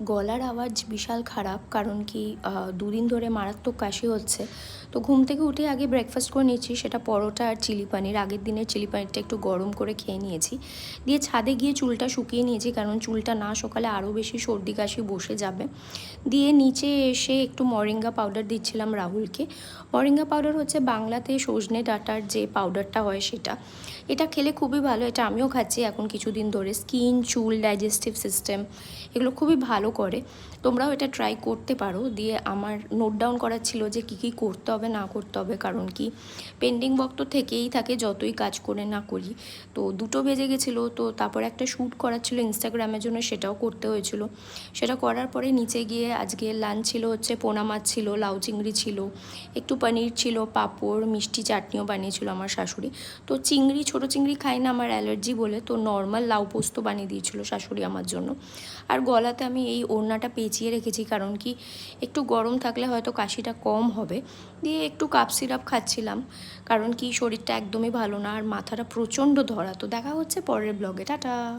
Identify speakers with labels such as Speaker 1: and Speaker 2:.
Speaker 1: গলার আওয়াজ বিশাল খারাপ, কারণ কি দুদিন ধরে মারাত্মক কাশি হচ্ছে। তো ঘুম থেকে উঠে আগে ব্রেকফাস্ট করে নিয়েছি, সেটা পরোটা আর চিলি পানির। আগের দিনের চিলি পানিরটা একটু গরম করে খেয়ে নিয়েছি, দিয়ে ছাদে গিয়ে চুলটা শুকিয়ে নিয়েছি, কারণ চুলটা না শুকালে আরও বেশি সর্দি কাশি বসে যাবে। দিয়ে নিচে এসে একটু মরিঙ্গা পাউডার দিচ্ছিলাম রাহুলকে। মরিঙ্গা পাউডার হচ্ছে বাংলাতে সজনে ডাঁটার যে পাউডারটা হয় সেটা। এটা খেলে খুবই ভালো, এটা আমিও খাচ্ছি এখন কিছুদিন ধরে। স্কিন, চুল, ডাইজেস্টিভ সিস্টেম এগুলো খুবই ভালো করে। তোমরাও এটা ট্রাই করতে পারো। দিয়ে আমার নোট ডাউন করার ছিল যে কী কী করতে হবে না করতে হবে, কারণ কি পেন্ডিং ওয়ার্ক তো থেকেই থাকে যতই কাজ করে না করি। তো 2টো বেজে গেছিলো, তো তারপরে একটা শ্যুট করার ছিল ইনস্টাগ্রামের জন্য, সেটাও করতে হয়েছিল। সেটা করার পরে নিচে গিয়ে আজকে লাঞ্চ ছিল হচ্ছে পোনা মাছ ছিল, লাউ চিংড়ি ছিল, একটু পনির ছিল, পাঁপড়, মিষ্টি চাটনিও বানিয়েছিল আমার শাশুড়ি। তো চিংড়ি, ছোটো চিংড়ি খাই না, আমার অ্যালার্জি বলে, তো নর্মাল লাউ পোস্ত বানিয়ে দিয়েছিল শাশুড়ি আমার জন্য। আর গলাতে আমি এই ওড়নাটা পেঁচিয়ে রেখেছি, কারণ কি একটু গরম থাকলে হয়তো কাশিটা কম হবে। দিয়ে একটু কাপ সিরাপ খাচ্ছিলাম, কারণ কি শরীরটা একদমই ভালো না, আর মাথাটা প্রচণ্ড ধরা। তো দেখা হচ্ছে পরের ব্লগে, টাটা।